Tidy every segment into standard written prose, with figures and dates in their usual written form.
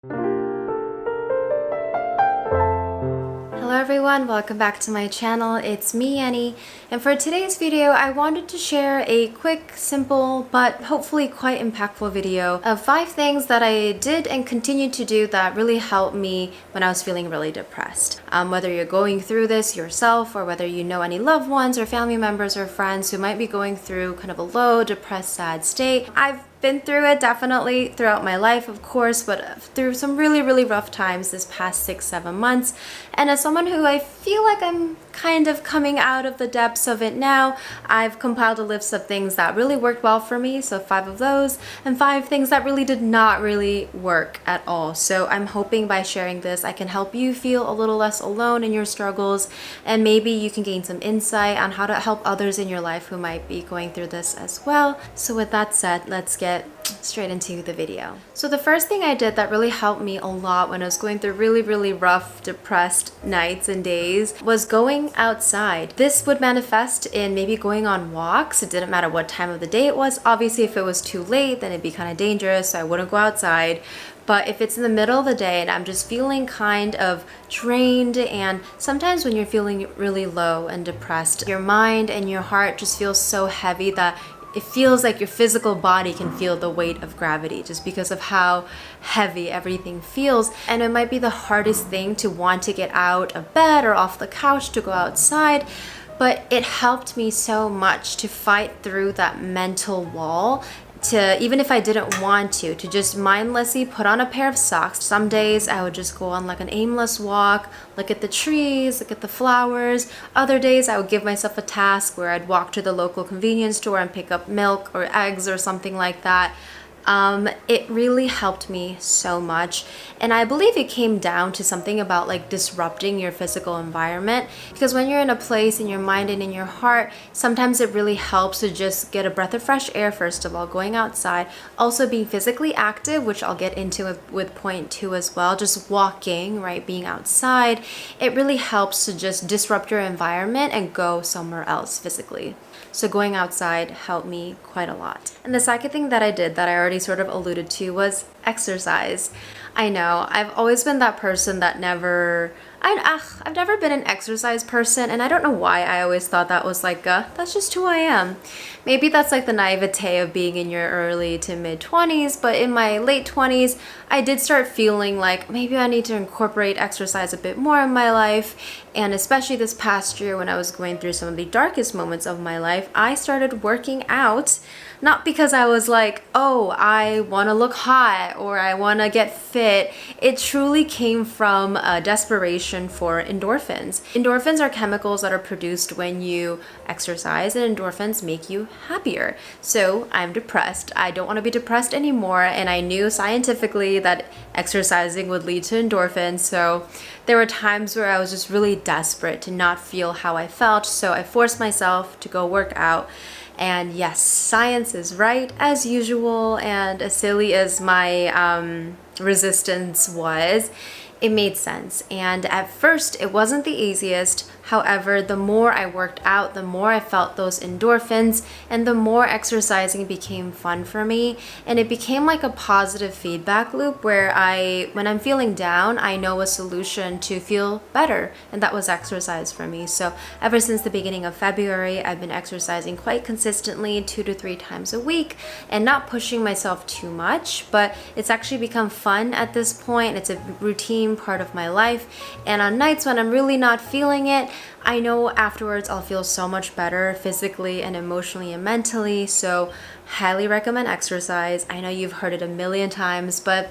Hello everyone, welcome back to my channel. It's me, Yeonni, and for today's video, I wanted to share a quick, simple, but hopefully quite impactful video of 5 things that I did and continue to do that really helped me when I was feeling really depressed. Whether you're going through this yourself or whether you know any loved ones or family members or friends who might be going through kind of a low, depressed, sad state. I've been through it definitely throughout my life, of course, but through some really rough times this past 6-7 months. And as someone who I feel like I'm kind of coming out of the depths of it now, I've compiled a list of things that really worked well for me, so 5 of those, and 5 things that really did not really work at all. So I'm hoping by sharing this I can help you feel a little less alone in your struggles, and maybe you can gain some insight on how to help others in your life who might be going through this as well. So with that said, let's get straight into the video. So the first thing I did that really helped me a lot when I was going through really rough, depressed nights and days was going outside. This would manifest in maybe going on walks. It didn't matter what time of the day it was. Obviously, if it was too late, then it'd be kind of dangerous, so I wouldn't go outside. But if it's in the middle of the day and I'm just feeling kind of drained, and sometimes when you're feeling really low and depressed, your mind and your heart just feels so heavy that it feels like your physical body can feel the weight of gravity just because of how heavy everything feels. And it might be the hardest thing to want to get out of bed or off the couch to go outside, but it helped me so much to fight through that mental wall, to, even if I didn't want to just mindlessly put on a pair of socks. Some days I would just go on like an aimless walk, look at the trees, look at the flowers. Other days I would give myself a task where I'd walk to the local convenience store and pick up milk or eggs or something like that. It really helped me so much, and I believe it came down to something about like disrupting your physical environment, because when you're in a place in your mind and in your heart, sometimes it really helps to just get a breath of fresh air, first of all, going outside, also being physically active, which I'll get into with point 2 as well, just walking, right, being outside. It really helps to just disrupt your environment and go somewhere else physically. So going outside helped me quite a lot. And the second thing that I did that I already sort of alluded to was exercise. I know, I've always been that person that I've never been an exercise person, and I don't know why I always thought that was like, that's just who I am. Maybe that's like the naivete of being in your early to mid 20s, but in my late 20s, I did start feeling like maybe I need to incorporate exercise a bit more in my life. And especially this past year when I was going through some of the darkest moments of my life, I started working out, not because I was like, oh, I want to look hot or I want to get fit. It truly came from a desperation for endorphins. Endorphins are chemicals that are produced when you exercise, and endorphins make you happier. So I'm depressed. I don't want to be depressed anymore, and I knew scientifically that exercising would lead to endorphins. So there were times where I was just really desperate to not feel how I felt, so I forced myself to go work out. And yes, science is right as usual, and as silly as my resistance was, it made sense. And at first it wasn't the easiest. However, the more I worked out, the more I felt those endorphins, and the more exercising became fun for me. And it became like a positive feedback loop where when I'm feeling down, I know a solution to feel better, and that was exercise for me. So ever since the beginning of February, I've been exercising quite consistently 2 to 3 times a week, and not pushing myself too much, but it's actually become fun at this point. It's a routine part of my life, and on nights when I'm really not feeling it, I know afterwards I'll feel so much better physically and emotionally and mentally. So highly recommend exercise. I know you've heard it a million times, but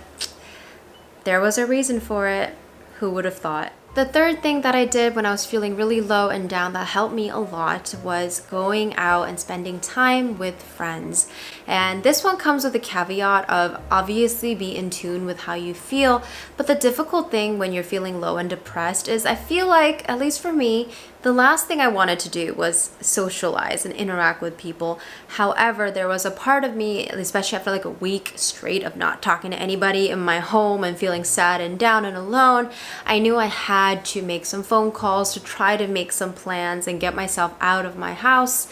there was a reason for it. Who would have thought? The third thing that I did when I was feeling really low and down that helped me a lot was going out and spending time with friends. And this one comes with a caveat of obviously be in tune with how you feel, but the difficult thing when you're feeling low and depressed is I feel like, at least for me, the last thing I wanted to do was socialize and interact with people. However, there was a part of me, especially after like a week straight of not talking to anybody in my home and feeling sad and down and alone, I knew I had to make some phone calls to try to make some plans and get myself out of my house.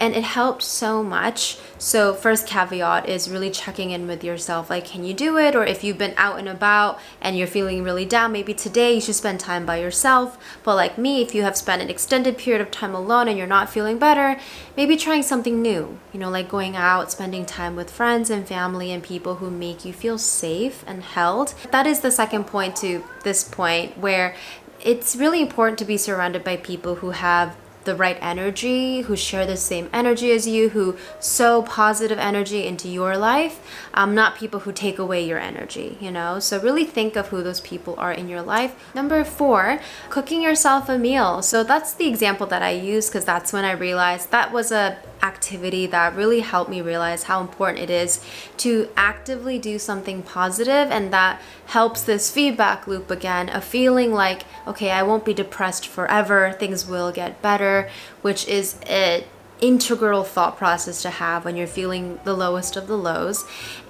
and it helped so much. So first caveat is really checking in with yourself, like, can you do it? Or if you've been out and about and you're feeling really down, maybe today you should spend time by yourself. But like me, if you have spent an extended period of time alone and you're not feeling better, maybe trying something new, like going out, spending time with friends and family and people who make you feel safe and held. That is the second point to this point, where it's really important to be surrounded by people who have the right energy, who share the same energy as you, who sow positive energy into your life, not people who take away your energy, So really think of who those people are in your life. Number 4, cooking yourself a meal. So that's the example that I use because that's when I realized that was a activity that really helped me realize how important it is to actively do something positive, and that helps this feedback loop again of feeling like, okay, I won't be depressed forever, things will get better, which is an integral thought process to have when you're feeling the lowest of the lows.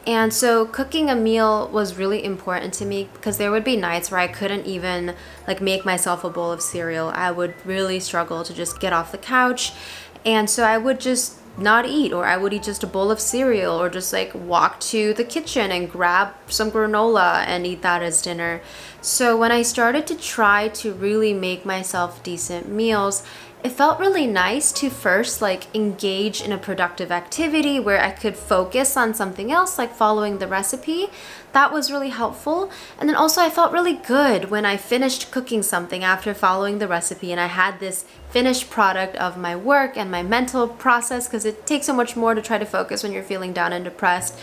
And so cooking a meal was really important to me because there would be nights where I couldn't even make myself a bowl of cereal. I would really struggle to just get off the couch. And so I would just not eat, or I would eat just a bowl of cereal, or just walk to the kitchen and grab some granola and eat that as dinner. So when I started to try to really make myself decent meals, it felt really nice to first engage in a productive activity where I could focus on something else, like following the recipe. That was really helpful. And then also I felt really good when I finished cooking something after following the recipe and I had this finished product of my work and my mental process, because it takes so much more to try to focus when you're feeling down and depressed.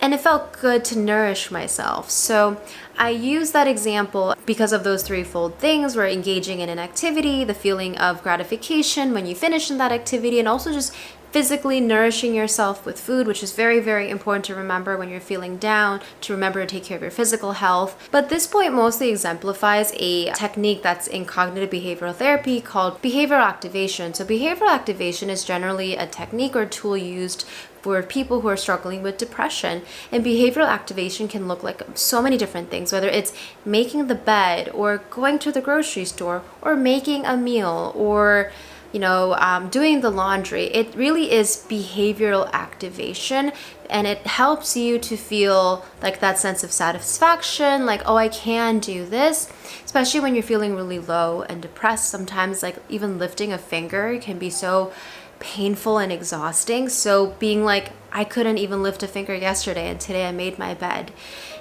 And it felt good to nourish myself. So I use that example because of those threefold things, where engaging in an activity, the feeling of gratification when you finish in that activity, and also just physically nourishing yourself with food, which is very, very important to remember when you're feeling down, to remember to take care of your physical health. But this point mostly exemplifies a technique that's in cognitive behavioral therapy called behavioral activation. So behavioral activation is generally a technique or tool used for people who are struggling with depression. And behavioral activation can look like so many different things, whether it's making the bed, or going to the grocery store, or making a meal, or doing the laundry. It really is behavioral activation, and it helps you to feel that sense of satisfaction, oh, I can do this, especially when you're feeling really low and depressed. Sometimes even lifting a finger can be so painful and exhausting. So being I couldn't even lift a finger yesterday, and today I made my bed.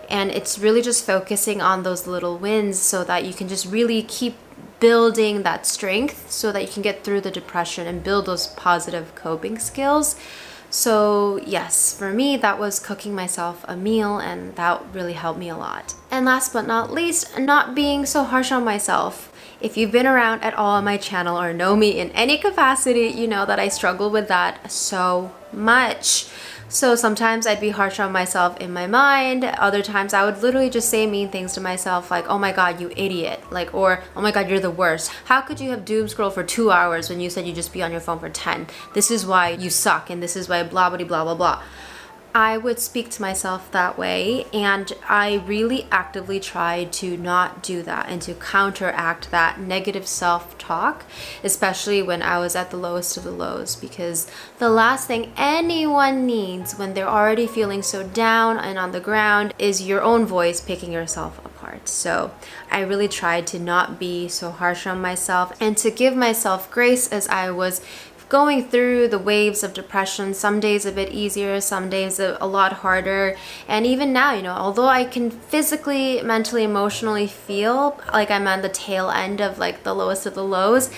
And it's really just focusing on those little wins so that you can just really keep building that strength so that you can get through the depression and build those positive coping skills. So yes, for me, that was cooking myself a meal, and that really helped me a lot. And last but not least, not being so harsh on myself. If you've been around at all on my channel or know me in any capacity, you know that I struggle with that so much. So sometimes I'd be harsh on myself in my mind. Other times I would literally just say mean things to myself, like, oh my God, you idiot. Or, oh my God, you're the worst. How could you have doom scroll for 2 hours when you said you'd just be on your phone for 10? This is why you suck, and this is why blah, blah, blah, blah, blah. I would speak to myself that way, and I really actively tried to not do that and to counteract that negative self-talk, especially when I was at the lowest of the lows, because the last thing anyone needs when they're already feeling so down and on the ground is your own voice picking yourself apart. So I really tried to not be so harsh on myself and to give myself grace as I was going through the waves of depression. Some days a bit easier, some days a lot harder. And even now, although I can physically, mentally, emotionally feel like I'm on the tail end of the lowest of the lows,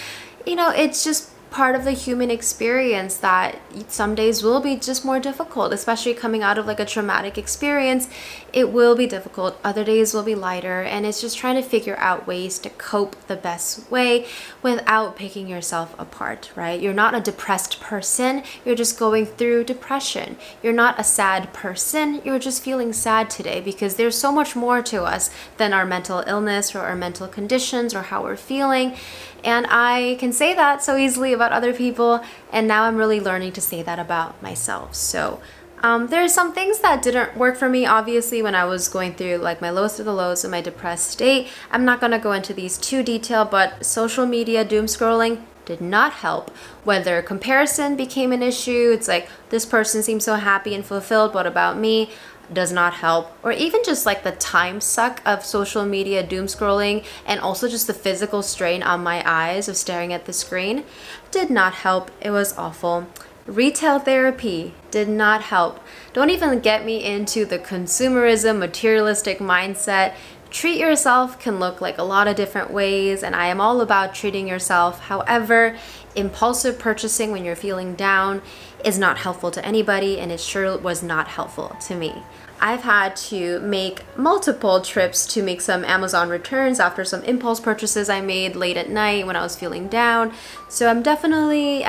it's just part of the human experience that some days will be just more difficult, especially coming out of a traumatic experience. It will be difficult. Other days will be lighter, and it's just trying to figure out ways to cope the best way without picking yourself apart, right? You're not a depressed person. You're just going through depression. You're not a sad person. You're just feeling sad today, because there's so much more to us than our mental illness or our mental conditions or how we're feeling. And I can say that so easily about other people, and now I'm really learning to say that about myself. So there are some things that didn't work for me, obviously, when I was going through my lowest of the lows in my depressed state. I'm not going to go into these too detailed, but social media doom scrolling did not help. Whether comparison became an issue, it's like this person seems so happy and fulfilled, what about me? Does not help. Or even just like the time suck of social media doom scrolling, and also just the physical strain on my eyes of staring at the screen did not help. It was awful. Retail therapy did not help. Don't even get me into the consumerism, materialistic mindset. Treat yourself can look like a lot of different ways, and I am all about treating yourself. However, impulsive purchasing when you're feeling down is not helpful to anybody, and it sure was not helpful to me. I've had to make multiple trips to make some Amazon returns after some impulse purchases I made late at night when I was feeling down. So I've definitely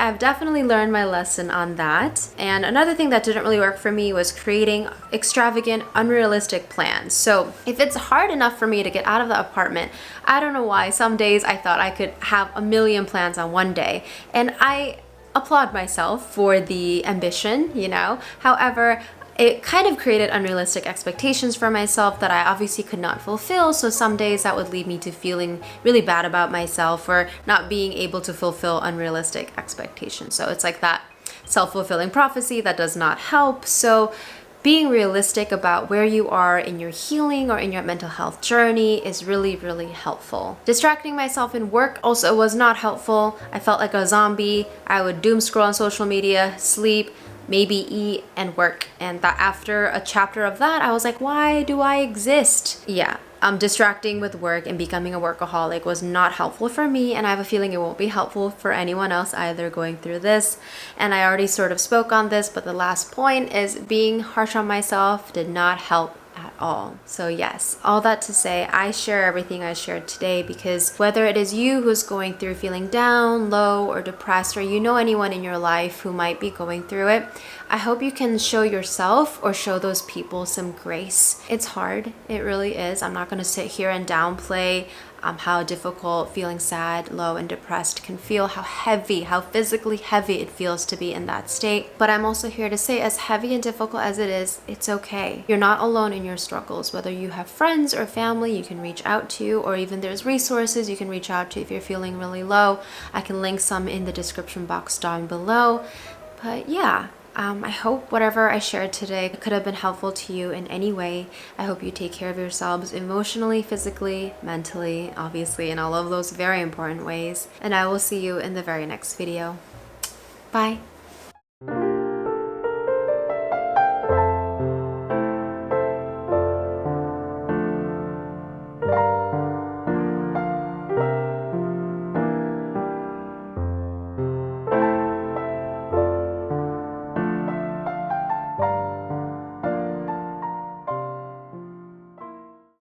learned my lesson on that. And another thing that didn't really work for me was creating extravagant, unrealistic plans. So if it's hard enough for me to get out of the apartment, I don't know why some days I thought I could have a million plans on one day. And I applaud myself for the ambition, you know. However, it kind of created unrealistic expectations for myself that I obviously could not fulfill. So some days that would lead me to feeling really bad about myself for not being able to fulfill unrealistic expectations. So it's like that self-fulfilling prophecy that does not help. So being realistic about where you are in your healing or in your mental health journey is really, really helpful. Distracting myself in work also was not helpful. I felt like a zombie. I would doom scroll on social media, sleep, maybe eat and work. And that after a chapter of that, I was like, why do I exist? Yeah. Distracting with work and becoming a workaholic was not helpful for me, and I have a feeling it won't be helpful for anyone else either going through this. And I already sort of spoke on this, but the last point is being harsh on myself did not help at all. So yes, all that to say, I share everything I shared today because whether it is you who's going through feeling down, low, or depressed, or you know anyone in your life who might be going through it, I hope you can show yourself or show those people some grace. It's hard, it really is. I'm not going to sit here and downplay how difficult feeling sad, low, and depressed can feel, how heavy, how physically heavy it feels to be in that state. But I'm also here to say, as heavy and difficult as it is, it's okay. You're not alone in your struggles. Whether you have friends or family you can reach out to, or even there's resources you can reach out to if you're feeling really low. I can link some in the description box down below. But yeah, I hope whatever I shared today could have been helpful to you in any way. I hope you take care of yourselves emotionally, physically, mentally, obviously, in all of those very important ways. And I will see you in the very next video. Bye.